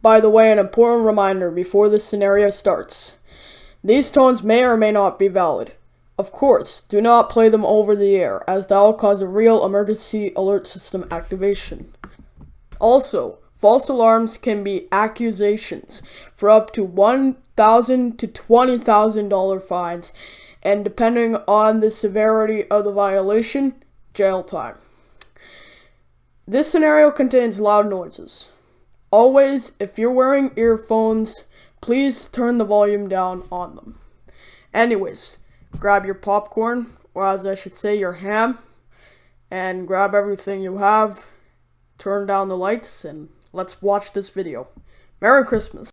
By the way, an important reminder before this scenario starts. These tones may or may not be valid. Of course, do not play them over the air, as that will cause a real emergency alert system activation. Also, false alarms can be accusations for up to $1,000 to $20,000 fines, and depending on the severity of the violation, jail time. This scenario contains loud noises. Always, if you're wearing earphones, please turn the volume down on them. Anyways, grab your popcorn, or as I should say, your ham, and grab everything you have, turn down the lights, and let's watch this video. Merry Christmas.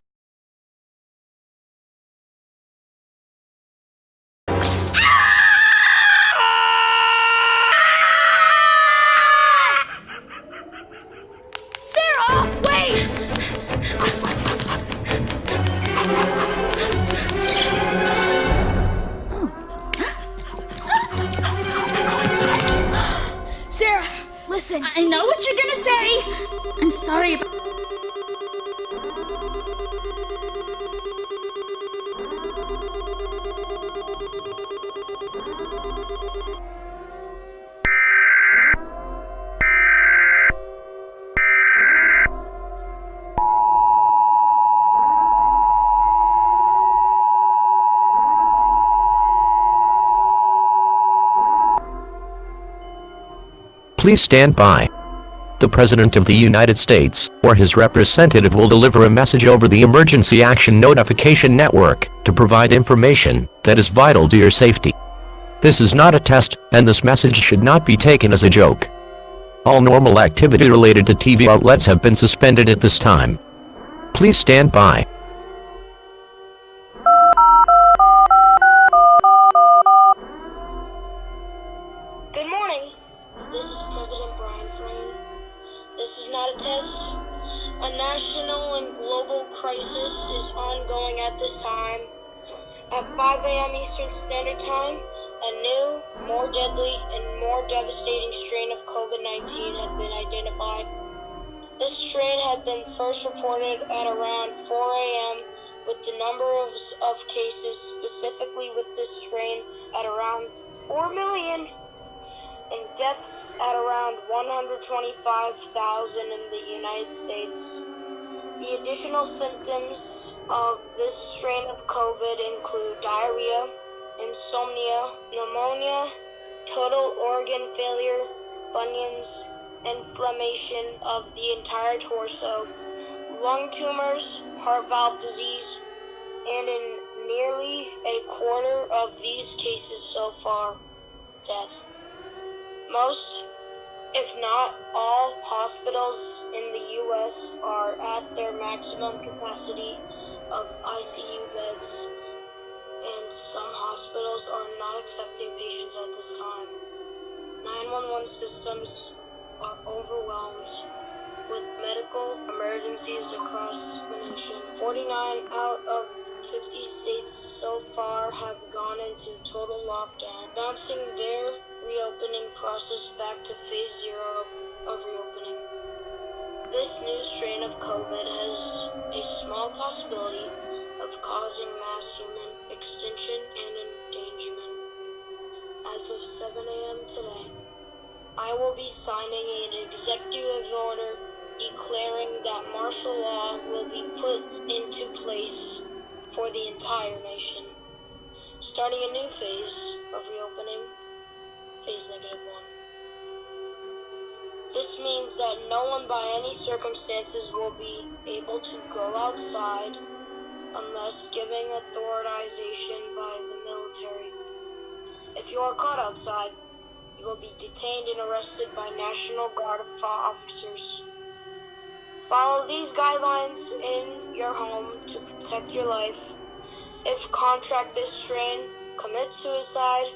Listen, I know what you're gonna say. I'm sorry about... Please stand by. The President of the United States, or his representative, will deliver a message over the Emergency Action Notification Network to provide information that is vital to your safety. This is not a test, and this message should not be taken as a joke. All normal activity related to TV outlets have been suspended at this time. Please stand by. A national and global crisis is ongoing at this time. At 5 a.m. Eastern Standard Time, a new, more deadly, and more devastating strain of COVID-19 has been identified. This strain had been first reported at around 4 a.m., with the number of cases specifically with this strain at around 4 million, and deaths at around 125,000 in the United States. The additional symptoms of this strain of COVID include diarrhea, insomnia, pneumonia, total organ failure, bunions, inflammation of the entire torso, lung tumors, heart valve disease, and in nearly a quarter of these cases so far, death. Most, if not all, hospitals in the U.S. are at their maximum capacity of ICU beds, and some hospitals are not accepting patients at this time. 911 systems are overwhelmed with medical emergencies across the nation. 49 out of 50 states so far have gone into total lockdown, announcing their reopening process back to phase 0 of reopening. This new strain of COVID has a small possibility of causing mass human extinction and endangerment. As of 7 a.m. today, I will be signing an executive order declaring that martial law will be put into place for the entire nation, starting a new phase of reopening, phase -1. This means that no one by any circumstances will be able to go outside unless given authorization by the military. If you are caught outside, you will be detained and arrested by National Guard officers. Follow these guidelines in your home to protect your life. If contract this strain, commit suicide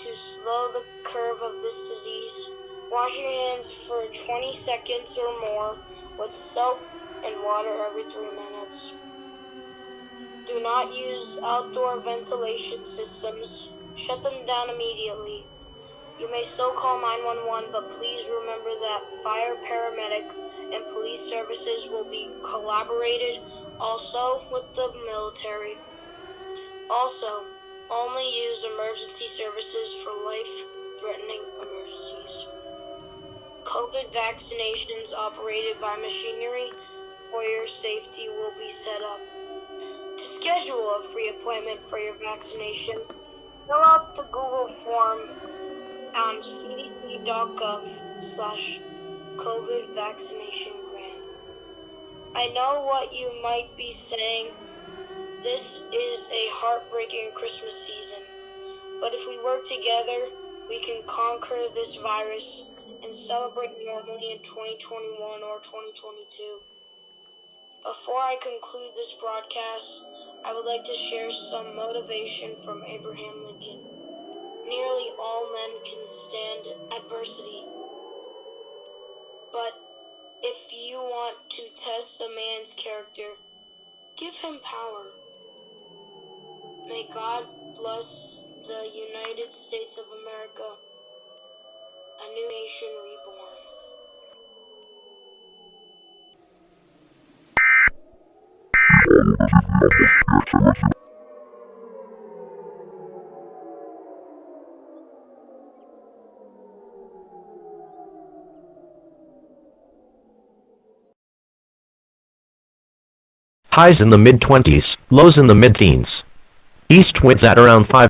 to slow the curve of this disease. Wash your hands for 20 seconds or more with soap and water every 3 minutes. Do not use outdoor ventilation systems. Shut them down immediately. You may still call 911, but please remember that fire paramedic and police services will be collaborated also with the military. Also, only use emergency services for life-threatening emergencies. COVID vaccinations operated by machinery for your safety will be set up. To schedule a free appointment for your vaccination, fill out the Google form on cdc.gov/COVID vaccination grant. I know what you might be saying. This is a heartbreaking Christmas season, but if we work together, we can conquer this virus and celebrate normally in 2021 or 2022. Before I conclude this broadcast, I would like to share some motivation from Abraham Lincoln. Nearly all men can stand adversity, but if you want to test a man's character, give him power. May God bless the United States of America, a new nation reborn. Highs in the mid-20s, lows in the mid-teens. East winds at around 5.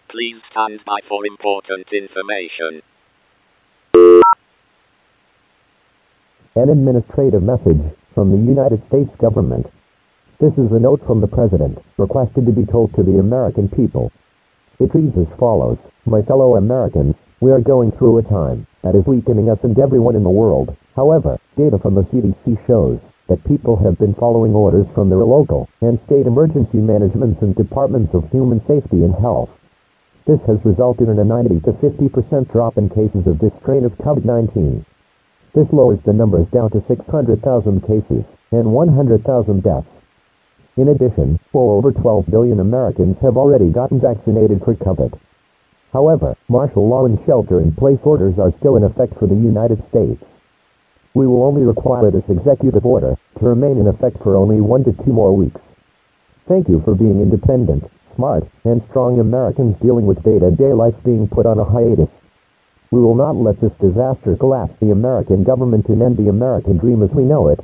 Please stand by for important information. An administrative message from the United States government. This is a note from the President, requested to be told to the American people. It reads as follows: My fellow Americans, we are going through a time that is weakening us and everyone in the world. However, data from the CDC shows that people have been following orders from their local and state emergency managements and departments of human safety and health. This has resulted in a 90 to 50% drop in cases of this strain of COVID-19. This lowers the numbers down to 600,000 cases and 100,000 deaths. In addition, over 12 billion Americans have already gotten vaccinated for COVID. However, martial law and shelter-in-place orders are still in effect for the United States. We will only require this executive order to remain in effect for only 1 to 2 more weeks. Thank you for being independent, smart, and strong Americans dealing with day-to-day life being put on a hiatus. We will not let this disaster collapse the American government and end the American dream as we know it.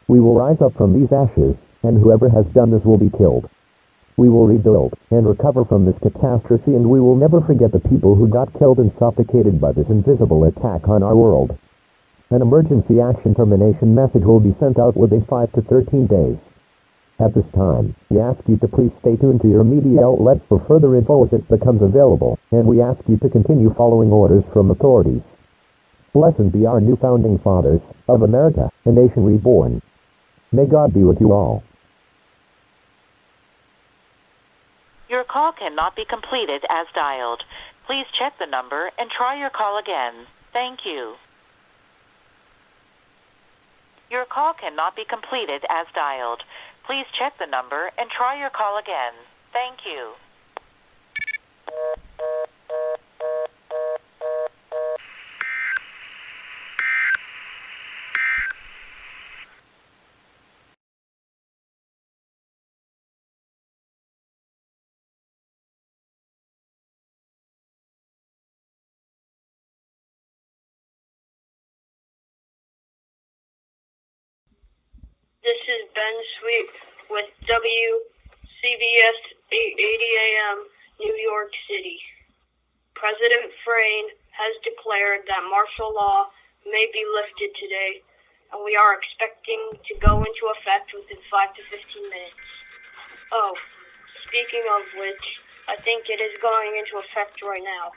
We will rise up from these ashes, and whoever has done this will be killed. We will rebuild and recover from this catastrophe, and we will never forget the people who got killed and suffocated by this invisible attack on our world. An emergency action termination message will be sent out within 5 to 13 days. At this time, we ask you to please stay tuned to your media outlets for further info as it becomes available, and we ask you to continue following orders from authorities. Blessed be our new founding fathers of America, a nation reborn. May God be with you all. Your call cannot be completed as dialed. Please check the number and try your call again. Thank you. Your call cannot be completed as dialed. Please check the number and try your call again. Thank you. This is Ben Sweet with WCBS 880 AM, New York City. President Frayne has declared that martial law may be lifted today, and we are expecting to go into effect within 5 to 15 minutes. Oh, speaking of which, I think it is going into effect right now,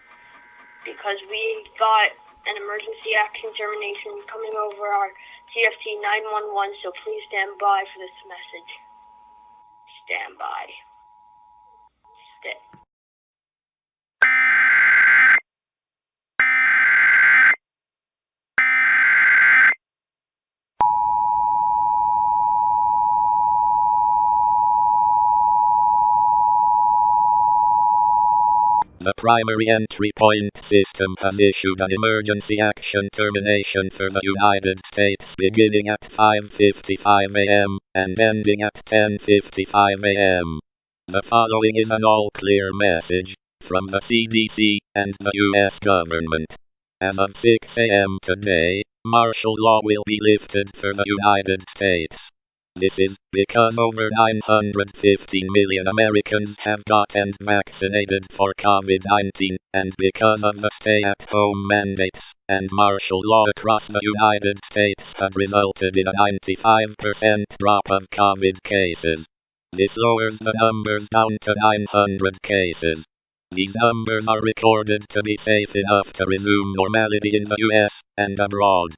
because we got an emergency action termination coming over our TFT 911, so please stand by for this message. Stand by. Stay. The primary entry point system has issued an emergency action termination for the United States beginning at 5:55 a.m. and ending at 10:55 a.m. The following is an all-clear message from the CDC and the U.S. government. As of 6 a.m. today, martial law will be lifted for the United States. This is because over 915 million Americans have gotten vaccinated for COVID-19, and because of the stay-at-home mandates and martial law across the United States have resulted in a 95% drop of COVID cases. This lowers the numbers down to 900 cases. These numbers are recorded to be safe enough to resume normality in the US and abroad.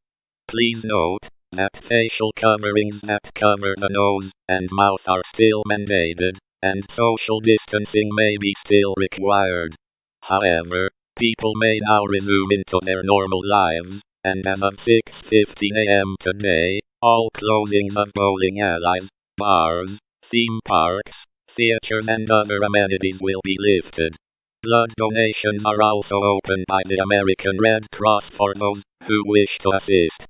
Please note that facial coverings that cover the nose and mouth are still mandated, and social distancing may be still required. However, people may now resume into their normal lives, and as of 6:15 a.m. today, all closings of bowling alleys, bars, theme parks, theaters and other amenities will be lifted. Blood donations are also open by the American Red Cross for those who wish to assist.